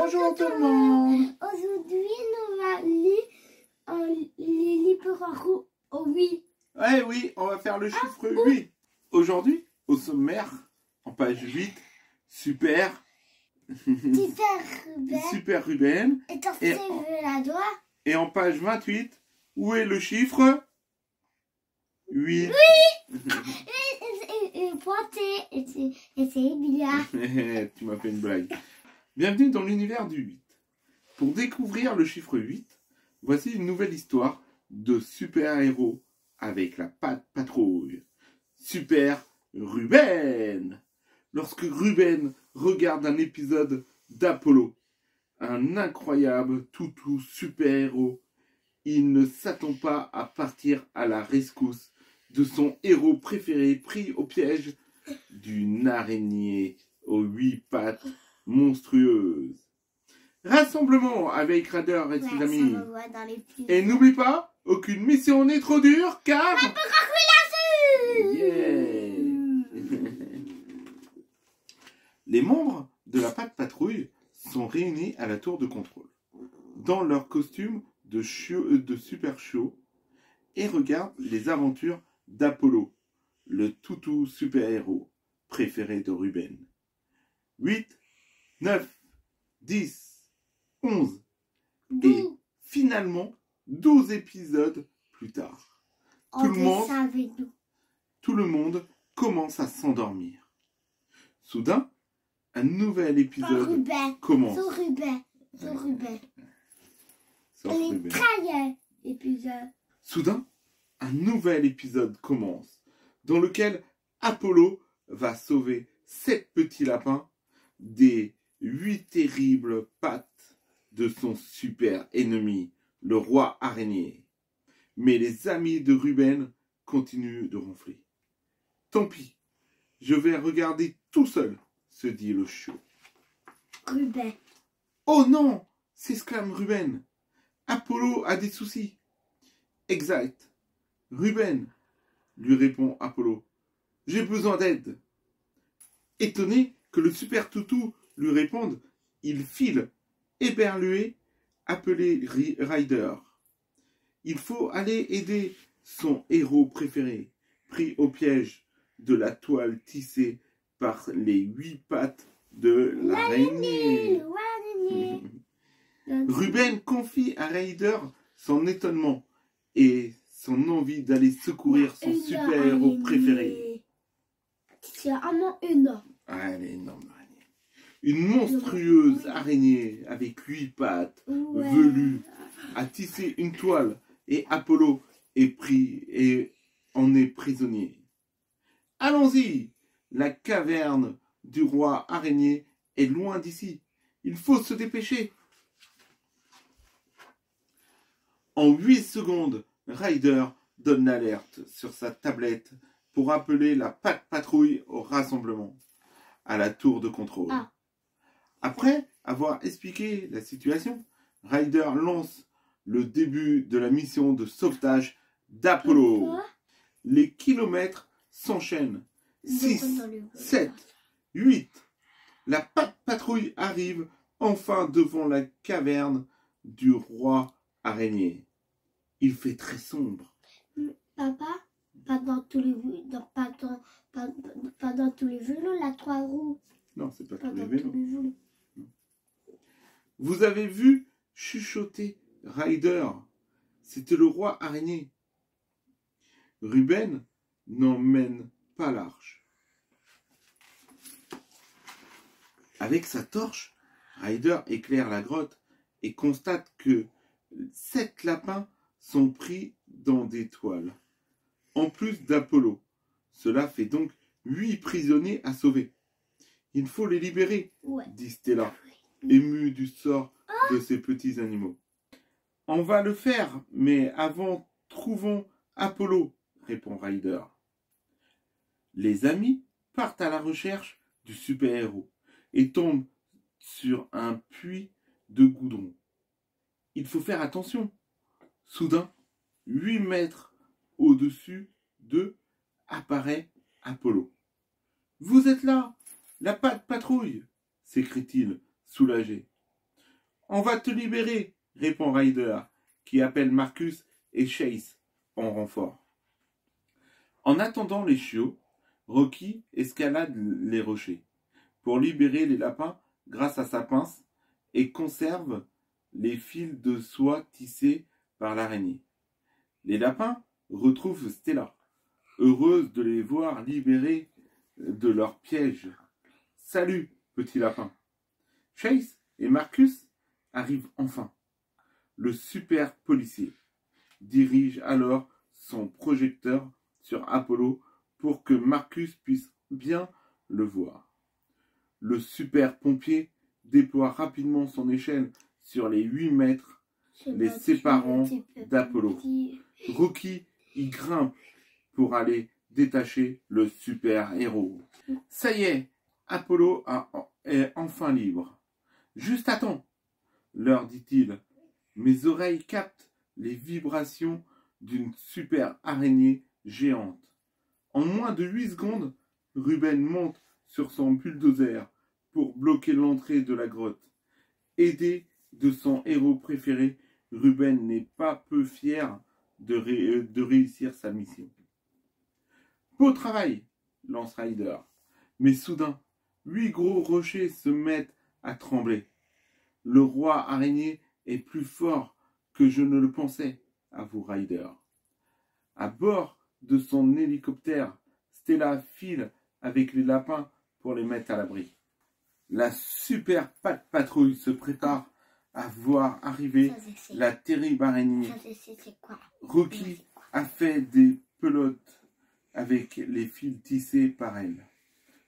Bonjour tout le monde. Aujourd'hui, nous allons lire les livres au 8. Ouais, oui, on va faire le chiffre 8. Aujourd'hui, au sommaire, en page 8, super. Super Ruben. Et en page 28, où est le chiffre 8? Oui. Et pointé. Et c'est bien. Tu m'as fait une blague. Bienvenue dans l'univers du 8. Pour découvrir le chiffre 8, voici une nouvelle histoire de super-héros avec la patrouille. Super Ruben. Lorsque Ruben regarde un épisode d'Apollo, un incroyable toutou super-héros, il ne s'attend pas à partir à la rescousse de son héros préféré pris au piège d'une araignée aux 8 pattes monstrueuses. Rassemblement avec Ryder et ses amis. Et n'oublie pas, aucune mission n'est trop dure car... Yeah. Les membres de la patrouille sont réunis à la tour de contrôle, dans leur costume de super chiot, et regardent les aventures d'Apollo, le toutou super-héros préféré de Ruben. 8, 9, 10, 11 et finalement 12 épisodes plus tard. Tout le monde commence à s'endormir. Soudain, un nouvel épisode commence. Soudain, un nouvel épisode commence, dans lequel Apollo va sauver 7 petits lapins des 8 terribles pattes de son super ennemi, le roi araignée. Mais les amis de Ruben continuent de ronfler. Tant pis, je vais regarder tout seul, se dit le chiot. Ruben. Oh non, s'exclame Ruben. Apollo a des soucis. Exact. Ruben, lui répond Apollo. J'ai besoin d'aide. Étonné que le super toutou lui réponde, il file, éberlué, appelé Ryder. Il faut aller aider son héros préféré, pris au piège de la toile tissée par les 8 pattes de l'araignée. Ruben confie à Ryder son étonnement et son envie d'aller secourir son super-héros préféré. C'est vraiment énorme. Ah, elle est énorme, l'araignée. Une monstrueuse araignée avec 8 pattes velues a tissé une toile et Apollo est pris et en est prisonnier. Allons-y! La caverne du roi araignée est loin d'ici. Il faut se dépêcher. En 8 secondes, Ryder donne l'alerte sur sa tablette pour appeler la patrouille au rassemblement à la tour de contrôle. Après avoir expliqué la situation, Ryder lance le début de la mission de sauvetage d'Apollo. Les kilomètres s'enchaînent. 6, 7, 8. La patrouille arrive enfin devant la caverne du roi araignée. Il fait très sombre. Papa, pas dans tous les vélos, la 3 roues. Non, c'est pas tous les vélos. Vous avez vu chuchoter Ryder. C'était le roi araignée. Ruben n'emmène pas large. Avec sa torche, Ryder éclaire la grotte et constate que 7 lapins sont pris dans des toiles. En plus d'Apollo. Cela fait donc 8 prisonniers à sauver. Il faut les libérer, dit Stella, émue du sort de ces petits animaux. On va le faire, mais avant, trouvons Apollo, répond Ryder. Les amis partent à la recherche du super-héros et tombent sur un puits de goudron. Il faut faire attention. Soudain, 8 mètres au-dessus d'eux apparaît Apollo. « Vous êtes là, la patrouille !» s'écrie-t-il, soulagé. On va te libérer, répond Ryder, qui appelle Marcus et Chase en renfort. En attendant les chiots, Rocky escalade les rochers pour libérer les lapins grâce à sa pince et conserve les fils de soie tissés par l'araignée. Les lapins retrouvent Stella, heureuse de les voir libérés de leur piège. « Salut, petit lapin !» Chase et Marcus arrivent enfin. Le super policier dirige alors son projecteur sur Apollo pour que Marcus puisse bien le voir. Le super pompier déploie rapidement son échelle sur les 8 mètres, les séparant d'Apollo. Rocky y grimpe pour aller détacher le super-héros. Ça y est, Apollo est enfin libre. Juste à temps, leur dit-il. Mes oreilles captent les vibrations d'une super araignée géante. En moins de 8 secondes, Ruben monte sur son bulldozer pour bloquer l'entrée de la grotte. Aidé de son héros préféré, Ruben n'est pas peu fier de réussir sa mission. Beau travail, lance Ryder. Mais soudain, 8 gros rochers se mettent à trembler. Le roi araignée est plus fort que je ne le pensais, avoue Ryder. À bord de son hélicoptère, Stella file avec les lapins pour les mettre à l'abri. La super patrouille se prépare à voir arriver la terrible araignée. Rocky a fait des pelotes avec les fils tissés par elle.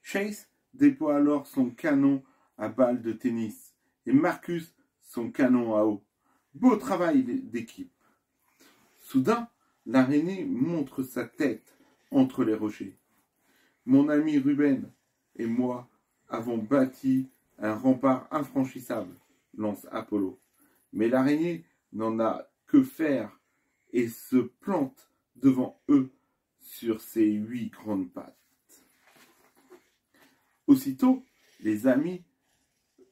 Chase déploie alors son canon à balles de tennis et Marcus son canon à eau. Beau travail d'équipe. Soudain, l'araignée montre sa tête entre les rochers. Mon ami Ruben et moi avons bâti un rempart infranchissable, lance Apollo. Mais l'araignée n'en a que faire et se plante devant eux sur ses 8 grandes pattes. Aussitôt, les amis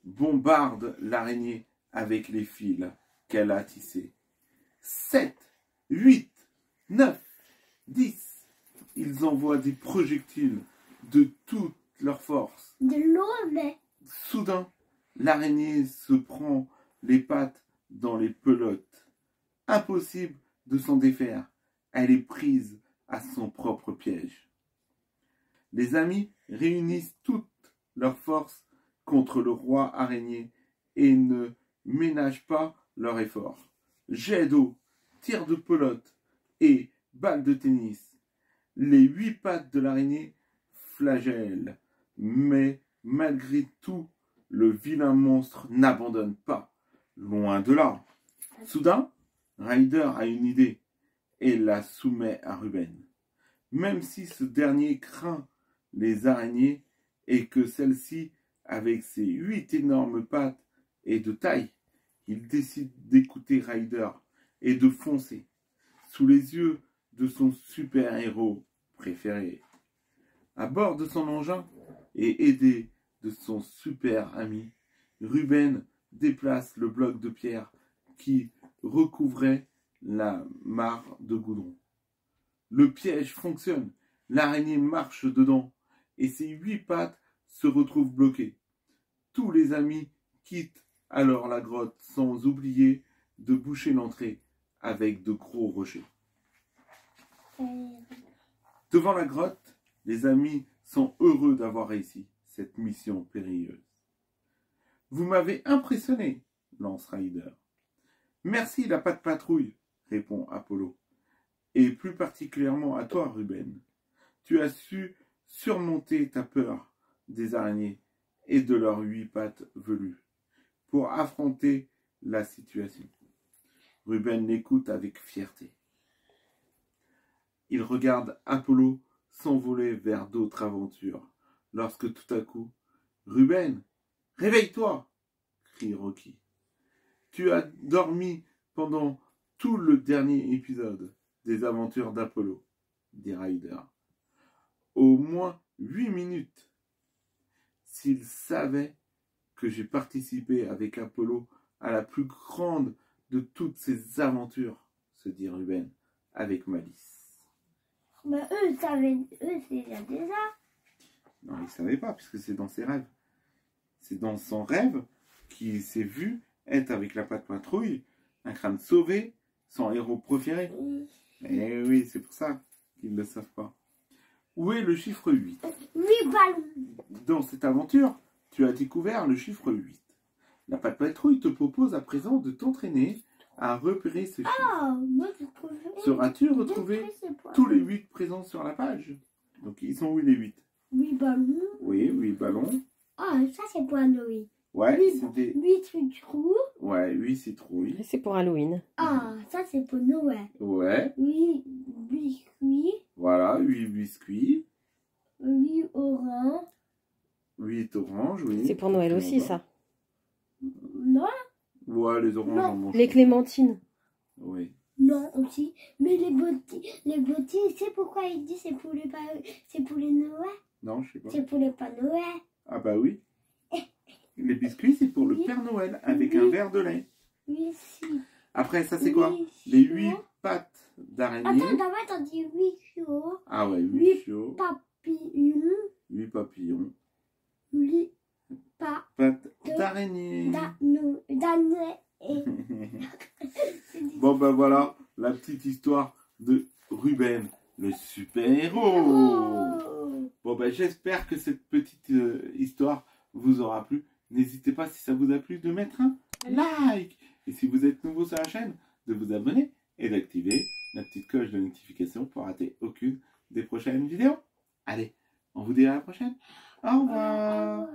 bombardent l'araignée avec les fils qu'elle a tissés. 7, 8, 9, 10. Ils envoient des projectiles de toute leur force. De l'eau, mais... Soudain, l'araignée se prend les pattes dans les pelotes. Impossible de s'en défaire. Elle est prise à son propre piège. Les amis réunissent toutes leurs forces contre le roi araignée et ne ménagent pas leurs efforts. Jet d'eau, tir de pelote et balles de tennis. Les 8 pattes de l'araignée flagellent, mais malgré tout, le vilain monstre n'abandonne pas. Loin de là. Soudain, Ryder a une idée et la soumet à Ruben. Même si ce dernier craint les araignées et que celle-ci, avec ses 8 énormes pattes, est de taille, il décide d'écouter Ryder et de foncer sous les yeux de son super-héros préféré. À bord de son engin et aidé de son super ami, Ruben déplace le bloc de pierre qui recouvrait la mare de goudron. Le piège fonctionne, l'araignée marche dedans et ses 8 pattes se retrouvent bloquées. Tous les amis quittent alors la grotte sans oublier de boucher l'entrée avec de gros rochers. Devant la grotte, les amis sont heureux d'avoir réussi cette mission périlleuse. Vous m'avez impressionné, lance Ryder. Merci la patte patrouille, répond Apollo. Et plus particulièrement à toi, Ruben. Tu as su surmonter ta peur des araignées et de leurs 8 pattes velues pour affronter la situation. Ruben l'écoute avec fierté. Il regarde Apollo s'envoler vers d'autres aventures, lorsque tout à coup, « Ruben, réveille-toi !» crie Rocky. « Tu as dormi pendant tout le dernier épisode des aventures d'Apollo, » dit Ryder. « Au moins 8 minutes. S'il savait que j'ai participé avec Apollo à la plus grande de toutes ses aventures, se dit Ruben, avec malice. Mais eux, c'est déjà. Non, il ne savait pas, puisque c'est dans ses rêves. C'est dans son rêve qu'il s'est vu être avec la patte patrouille, un crâne sauvé, son héros préféré. Et oui, c'est pour ça qu'ils ne le savent pas. Où est le chiffre 8? 8 ballons. Dans cette aventure, tu as découvert le chiffre 8. La patte patrouille te propose à présent de t'entraîner à repérer ce chiffre. Ah, moi je trouve. Sauras-tu retrouver tous les 8 présents sur la page? Donc ils sont où les 8? 8 ballons. Oui, 8 ballons. Ah, ça c'est pour Noël. Ouais, 8 c'était... 8 trous. Ouais, 8 citrouilles. C'est pour Halloween. Ah, ça c'est pour Noël. Ouais, 8 biscuits. voilà, 8 biscuits. 8 oranges. 8 oranges, oui. C'est pour Noël aussi, ça. Non, Ouais, les oranges Non. en mangent. Les clémentines. Oui. non aussi. Mais les bottines, c'est pourquoi il dit c'est pour les Noël. Non, je sais pas. C'est pour les pas Noël. Ah bah oui. Les biscuits, c'est pour le Oui. Père Noël, avec un Oui. verre de lait. Oui, si. Après, ça c'est quoi? Les 8 pattes d'araignée. Attends, d'abord t'as dit 8 chiots, Ah ouais, 8 huit chiots, papillons, 8 papillons, 8 pas pattes d'araignée. d'année et... Bon ben voilà, la petite histoire de Ruben, le super-héros. Oh. Bon ben j'espère que cette petite histoire vous aura plu. N'hésitez pas, si ça vous a plu, de mettre un like. Et si vous êtes nouveau sur la chaîne, de vous abonner et d'activer la petite cloche de notification pour rater aucune des prochaines vidéos. Allez, on vous dit à la prochaine. Au revoir.